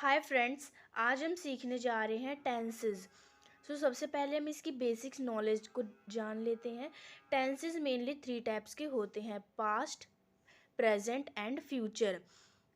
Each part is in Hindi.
हाय फ्रेंड्स, आज हम सीखने जा रहे हैं टेंसेस। सबसे पहले हम इसकी बेसिक्स नॉलेज को जान लेते हैं। टेंसेस मेनली 3 टाइप्स के होते हैं, पास्ट, प्रेजेंट एंड फ्यूचर।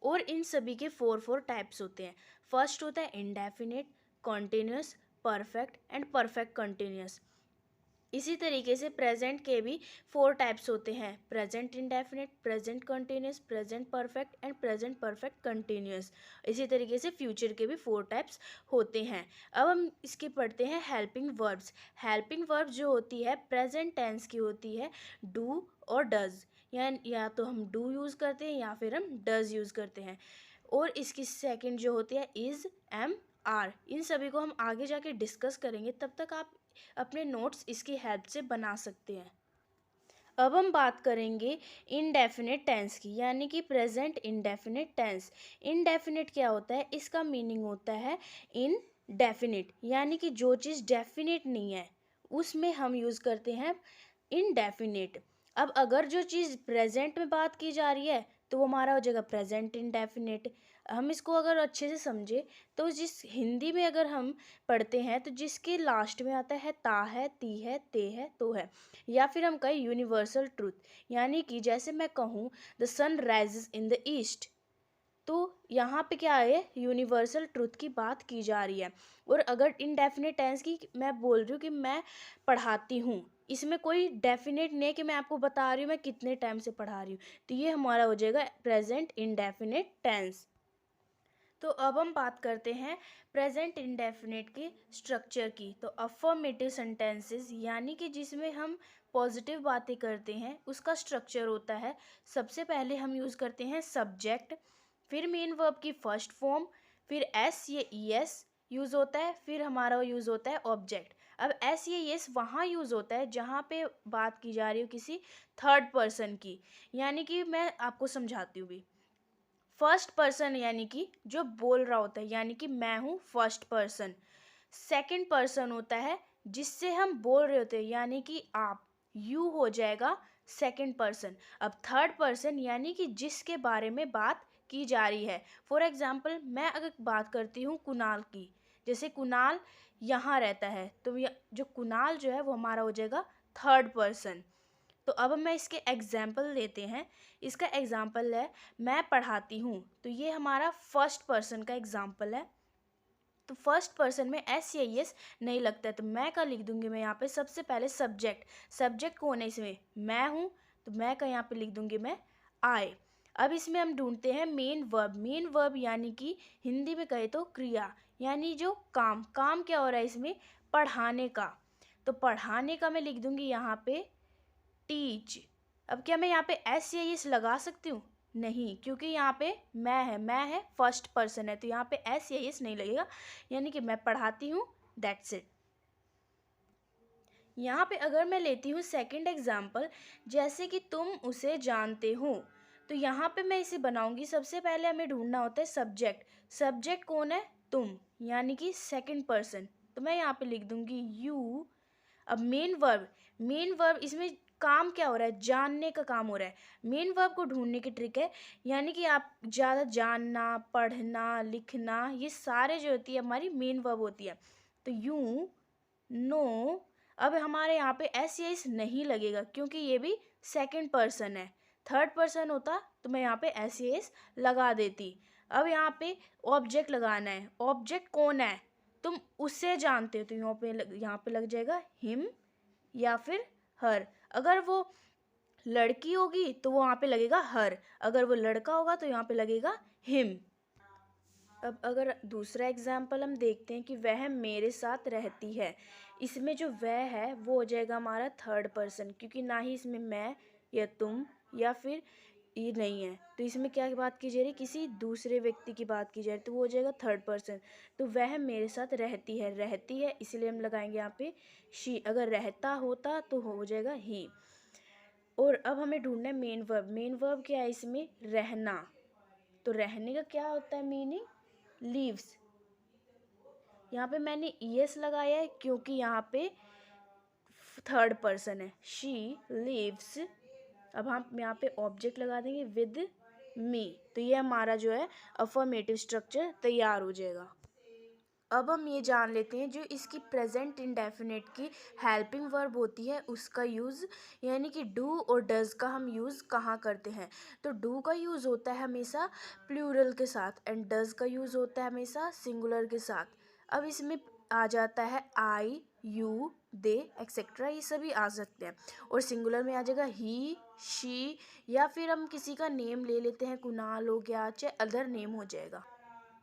और इन सभी के 4 टाइप्स होते हैं। फर्स्ट होता है indefinite, continuous, perfect and perfect continuous. इसी तरीके से प्रेजेंट के भी 4 टाइप्स होते हैं, present indefinite, present continuous, present perfect and present perfect continuous. इसी तरीके से फ्यूचर के भी 4 टाइप्स होते हैं। अब हम इसके पढ़ते हैं हेल्पिंग वर्ब्स। हेल्पिंग वर्ब्स जो होती है प्रेजेंट टेंस की होती है डू और डज, या तो हम डू यूज़ करते हैं या फिर हम डज यूज़ करते हैं। और इसकी सेकंड जो होती है इज़, एम, आर। इन सभी को हम आगे जाके डिस्कस करेंगे, तब तक आप अपने नोट्स इसकी हेल्प से बना सकते हैं। अब हम बात करेंगे इनडेफिनिट टेंस की, यानी कि प्रेजेंट इनडेफिनिट टेंस। इनडेफिनिट क्या होता है? इसका मीनिंग होता है इनडेफिनिट, यानी कि जो चीज़ डेफिनिट नहीं है उसमें हम यूज़ करते हैं इनडेफिनिट। अब अगर जो चीज़ प्रेजेंट में बात की जा रही है तो वो हमारा हो जाएगा प्रेजेंट इनडेफिनिट। हम इसको अगर अच्छे से समझे तो जिस हिंदी में अगर हम पढ़ते हैं तो जिसके लास्ट में आता है ता है, ती है, ते है, तो है, या फिर हम कहें यूनिवर्सल ट्रूथ, यानी कि जैसे मैं कहूँ the sun rises in the east, तो यहाँ पे क्या है? यूनिवर्सल ट्रूथ की बात की जा रही है। और अगर इनडेफिनेट टेंस की मैं बोल रही हूँ कि मैं पढ़ाती हूँ, इसमें कोई डेफिनेट नहीं है कि मैं आपको बता रही हूँ मैं कितने टाइम से पढ़ा रही हूँ, तो ये हमारा हो जाएगा प्रेजेंट इनडेफिनेट टेंस। तो अब हम बात करते हैं प्रेजेंट इंडेफिनिट की स्ट्रक्चर की। तो अफर्मेटिव सेंटेंसेस, यानी कि जिसमें हम पॉजिटिव बातें करते हैं, उसका स्ट्रक्चर होता है। सबसे पहले हम यूज़ करते हैं सब्जेक्ट, फिर मेन वर्ब की फर्स्ट फॉर्म, फिर एस या ई एस यूज़ होता है, फिर हमारा यूज़ होता है ऑब्जेक्ट। अब एस या एस वहाँ यूज़ होता है जहाँ पे बात की जा रही हो किसी थर्ड पर्सन की, यानी कि मैं आपको समझाती हूँ भी। फर्स्ट पर्सन यानी कि जो बोल रहा होता है, यानी कि मैं हूँ फर्स्ट पर्सन। सेकंड पर्सन होता है जिससे हम बोल रहे होते हैं, यानी कि आप, यू हो जाएगा सेकंड पर्सन। अब थर्ड पर्सन यानी कि जिसके बारे में बात की जा रही है। फॉर एग्जाम्पल मैं अगर बात करती हूँ कुणाल की, जैसे कुणाल यहाँ रहता है, तो जो कुणाल जो है वो हमारा हो जाएगा थर्ड पर्सन। तो अब मैं इसके एग्जाम्पल लेते हैं। इसका एग्जाम्पल है मैं पढ़ाती हूँ, तो ये हमारा फर्स्ट पर्सन का एग्जाम्पल है। तो फर्स्ट पर्सन में एस या एस नहीं लगता है, तो मैं का लिख दूंगी मैं यहाँ पे सबसे पहले सब्जेक्ट। सब्जेक्ट कौन है इसमें? मैं हूँ, तो मैं का यहाँ पे लिख दूंगी मैं आई। अब इसमें हम ढूंढते हैं मेन वर्ब। मेन वर्ब यानी कि हिंदी में कहे तो क्रिया, यानी जो काम। काम क्या हो रहा है इसमें? पढ़ाने का। तो पढ़ाने का मैं लिख दूंगी यहाँ पे टीच। अब क्या मैं यहाँ पे एस या एस लगा सकती हूँ? नहीं, क्योंकि यहाँ पे मैं है फर्स्ट पर्सन है, तो यहाँ पे एस या एस नहीं लगेगा, यानी कि मैं पढ़ाती हूँ, दैट्स इट। यहाँ पे अगर मैं लेती हूँ सेकंड एग्जाम्पल, जैसे कि तुम उसे जानते हो, तो यहाँ पे मैं इसे बनाऊंगी। सबसे पहले हमें ढूंढना होता है सब्जेक्ट। सब्जेक्ट कौन है? तुम, यानी कि सेकंड पर्सन, तो मैं यहाँ पे लिख दूंगी यू। अब मेन वर्ब, मेन वर्ब इसमें काम क्या हो रहा है? जानने का काम हो रहा है। मेन वर्ब को ढूंढने की ट्रिक है, यानी कि आप ज़्यादा जानना, पढ़ना, लिखना, ये सारे जो होती है हमारी मेन वर्ब होती है। तो यू नो। अब हमारे यहाँ पे एस या एस नहीं लगेगा, क्योंकि ये भी सेकंड पर्सन है। थर्ड पर्सन होता तो मैं यहाँ पे एस या एस लगा देती। अब यहाँ पे ऑब्जेक्ट लगाना है। ऑब्जेक्ट कौन है? तुम उसे जानते हो, तो यहाँ पे लग जाएगा हिम या फिर हर। अगर वो लड़की होगी तो वो वहाँ पे लगेगा हर, अगर वो लड़का होगा तो यहाँ पे लगेगा हिम। अब अगर दूसरा एग्जाम्पल हम देखते हैं कि वह मेरे साथ रहती है, इसमें जो वह है वो हो जाएगा हमारा थर्ड पर्सन, क्योंकि ना ही इसमें मैं या तुम या फिर ये नहीं है, तो इसमें क्या बात की जा रही है? किसी दूसरे व्यक्ति की बात की जा रही है, तो वो हो जाएगा थर्ड पर्सन। तो वह मेरे साथ रहती है, रहती है इसलिए हम लगाएंगे यहाँ पे शी। अगर रहता होता तो हो जाएगा ही। और अब हमें ढूंढना है मेन वर्ब। मेन वर्ब क्या है इसमें? रहना। तो रहने का क्या होता है मीनिंग? लीव्स। यहाँ पे मैंने ईएस लगाया है क्योंकि यहाँ पे थर्ड पर्सन है, शी लिव्स। अब हम यहाँ पे ऑब्जेक्ट लगा देंगे विद मी। तो ये हमारा जो है अफर्मेटिव स्ट्रक्चर तैयार हो जाएगा। अब हम ये जान लेते हैं जो इसकी प्रेजेंट इंडेफिनिट की हेल्पिंग वर्ब होती है उसका यूज़, यानी कि डू और डज़ का हम यूज़ कहाँ करते हैं। तो डू का यूज़ होता है हमेशा प्लूरल के साथ एंड डज़ का यूज़ होता है हमेशा सिंगुलर के साथ। अब इसमें आ जाता है आई, यू, दे एक्सेट्रा, ये सभी आ सकते हैं। और सिंगुलर में आ जाएगा ही, शी, या फिर हम किसी का नेम ले लेते हैं, कुणाल हो गया, चाहे अदर नेम हो जाएगा।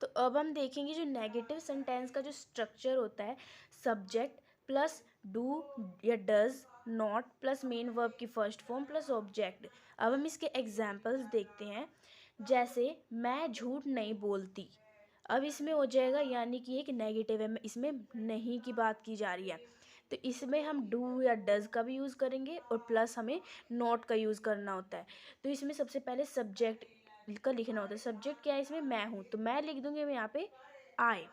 तो अब हम देखेंगे जो नेगेटिव सेंटेंस का जो स्ट्रक्चर होता है, सब्जेक्ट प्लस डू या does not plus main verb की फर्स्ट फॉर्म प्लस ऑब्जेक्ट। अब हम इसके एग्जांपल्स देखते हैं। जैसे मैं झूठ नहीं बोलती, अब इसमें हो जाएगा यानी कि एक नेगेटिव है, इसमें नहीं की बात की जा रही है, तो इसमें हम डू या डज का भी यूज़ करेंगे और प्लस हमें नॉट का यूज़ करना होता है। तो इसमें सबसे पहले सब्जेक्ट का लिखना होता है। सब्जेक्ट क्या है इसमें, मैं हूँ, तो मैं लिख दूंगी मैं यहाँ पे आई।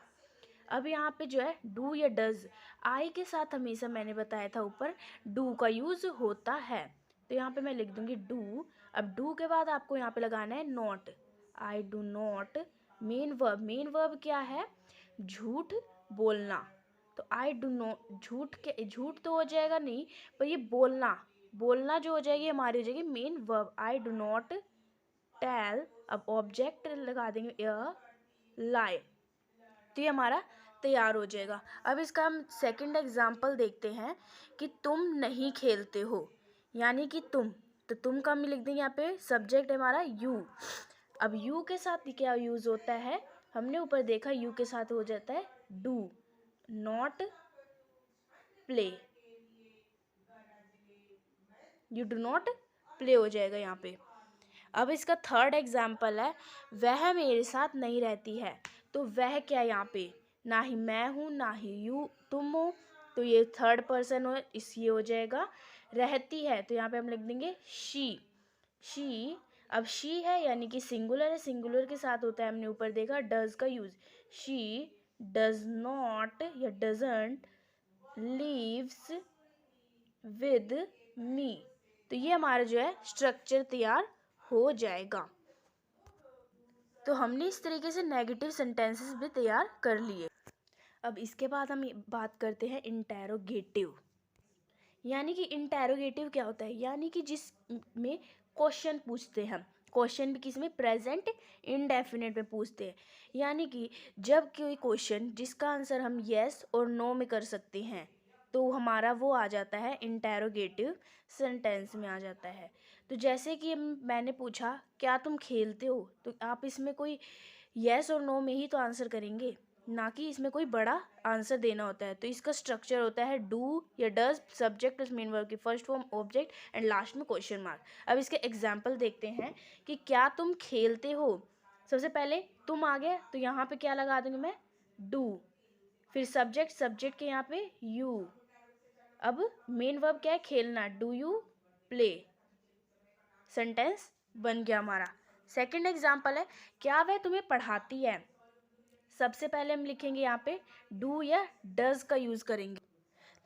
अब यहाँ पे जो है डू या डज, आई के साथ हमेशा मैंने बताया था ऊपर डू का यूज़ होता है, तो यहाँ पे मैं लिख दूंगी डू। अब डू के बाद आपको यहाँ पे लगाना है not, I do not. Main verb, main verb क्या है, झूठ बोलना, तो आई डू नॉट, झूठ के झूठ तो हो जाएगा नहीं, पर ये बोलना, बोलना जो हो जाएगी हमारी हो जाएगी main verb, I do not tell. अब ऑब्जेक्ट लगा देंगे अ लाई, तो ये हमारा तैयार हो जाएगा। अब इसका हम सेकंड एग्जाम्पल देखते हैं कि तुम नहीं खेलते हो, यानी कि तुम, तो तुम का हम लिख देंगे यहाँ पे सब्जेक्ट है हमारा यू। अब यू के साथ क्या यूज होता है, हमने ऊपर देखा यू के साथ हो जाता है do not play, you do not play हो जाएगा यहाँ पे। अब इसका थर्ड एग्जाम्पल है वह मेरे साथ नहीं रहती है, तो वह क्या यहाँ पे, ना ही मैं हूँ ना ही यू तुम हो, तो ये थर्ड पर्सन हो, इस ये हो जाएगा रहती है, तो यहाँ पे हम लिख देंगे शी, शी। अब शी है यानी कि सिंगुलर है, सिंगुलर के साथ होता है हमने ऊपर देखा डज का यूज, शी डज नॉट या डजंट लीव्स विद मी, तो ये हमारा जो है स्ट्रक्चर तैयार हो जाएगा। तो हमने इस तरीके से नेगेटिव सेंटेंसेस भी तैयार कर लिए। अब इसके बाद हम बात करते हैं इंटेरोगेटिव, यानी कि इंटेरोगेटिव क्या होता है, यानी कि जिसमें क्वेश्चन पूछते हैं हम, क्वेश्चन भी किसमें, प्रेजेंट इंडेफिनिट में पूछते हैं, यानी कि जब कोई क्वेश्चन जिसका आंसर हम येस और नो में कर सकते हैं, तो हमारा वो आ जाता है इंटेरोगेटिव सेंटेंस में आ जाता है। तो जैसे कि मैंने पूछा क्या तुम खेलते हो, तो आप इसमें कोई येस और नो में ही तो आंसर करेंगे, ना कि इसमें कोई बड़ा आंसर देना होता है। तो इसका स्ट्रक्चर होता है डू या does, subject plus main verb की first form object and last में क्वेश्चन मार्क। अब इसके एग्जांपल देखते हैं कि क्या तुम खेलते हो, सबसे पहले तुम आ गया, तो यहाँ पे क्या लगा दूंगी मैं डू, फिर सब्जेक्ट, सब्जेक्ट के यहाँ पे यू, अब मेन वर्ब क्या है खेलना, डू यू प्ले, सेंटेंस बन गया हमारा। सेकंड एग्जांपल है क्या वह तुम्हें पढ़ाती है, सबसे पहले हम लिखेंगे यहाँ पे डू या डज का यूज करेंगे,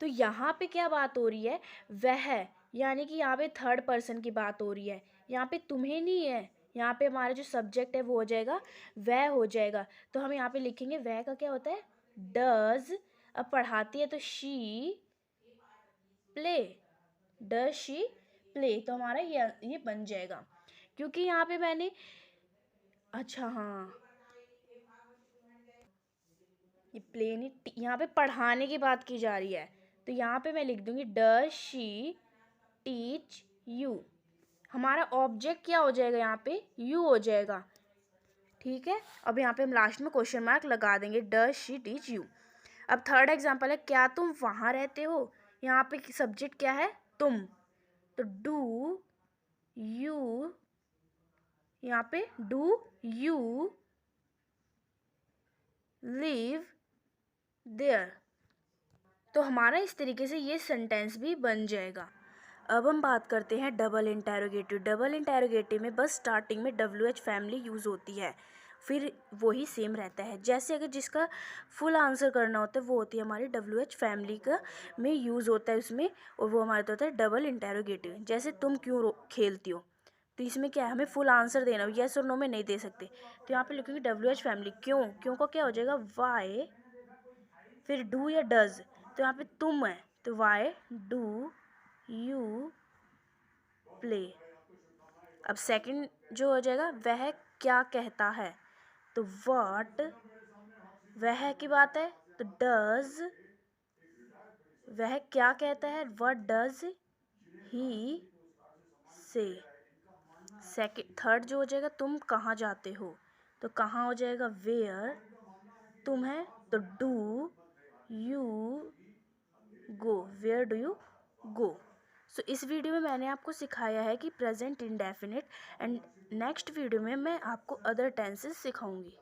तो यहाँ पे क्या बात हो रही है, वह, यानी कि यहाँ पे थर्ड पर्सन की बात हो रही है, यहाँ पे तुम्हें नहीं है, यहाँ पे हमारा जो सब्जेक्ट है वो हो जाएगा वह हो जाएगा, तो हम यहाँ पे लिखेंगे वह का क्या होता है डज। अब पढ़ाती है तो she play, does she play, तो हमारा ये बन जाएगा, क्योंकि यहाँ पे मैंने, अच्छा हाँ, ये प्ले नहीं, यहाँ पे पढ़ाने की बात की जा रही है, तो यहाँ पे मैं लिख दूंगी डज शी टीच यू, हमारा ऑब्जेक्ट क्या हो जाएगा यहाँ पे यू हो जाएगा, ठीक है। अब यहाँ पे हम लास्ट में क्वेश्चन मार्क लगा देंगे डज शी टीच यू। अब थर्ड एग्जांपल है क्या तुम वहाँ रहते हो, यहाँ पे सब्जेक्ट क्या है तुम, तो डू यू, यहाँ पे डू यू लिव देयर, तो हमारा इस तरीके से ये सेंटेंस भी बन जाएगा। अब हम बात करते हैं डबल इंटेरोगेटिव। डबल इंटेरोगेटिव में बस स्टार्टिंग में WH फैमिली यूज़ होती है, फिर वही सेम रहता है, जैसे अगर जिसका फुल आंसर करना होता है वो होती है हमारी WH फैमिली का में यूज़ होता है उसमें, और वो हमारा होता है डबल इंटेरोगेटिव। जैसे तुम क्यों खेलती हो, तो इसमें क्या है, हमें फुल आंसर देना, यस और नो में नहीं दे सकते। तो यहाँ पे लिखेंगे WH फैमिली। क्यों, क्यों का क्या हो जाएगा वाई, फिर डू या डज। तो यहाँ पे तुम है तो वाई डू यू प्ले। अब सेकंड जो हो जाएगा वह क्या कहता है, तो व्हाट, वह की बात है तो डज, वह क्या कहता है, व्हाट डज ही से। सेकंड थर्ड जो हो जाएगा तुम कहाँ जाते हो, तो कहाँ हो जाएगा वेयर, तुम है तो do you go, where do you go. So इस वीडियो में मैंने आपको सिखाया है कि present indefinite, and next video में मैं आपको अदर टेंसेस सिखाऊंगी।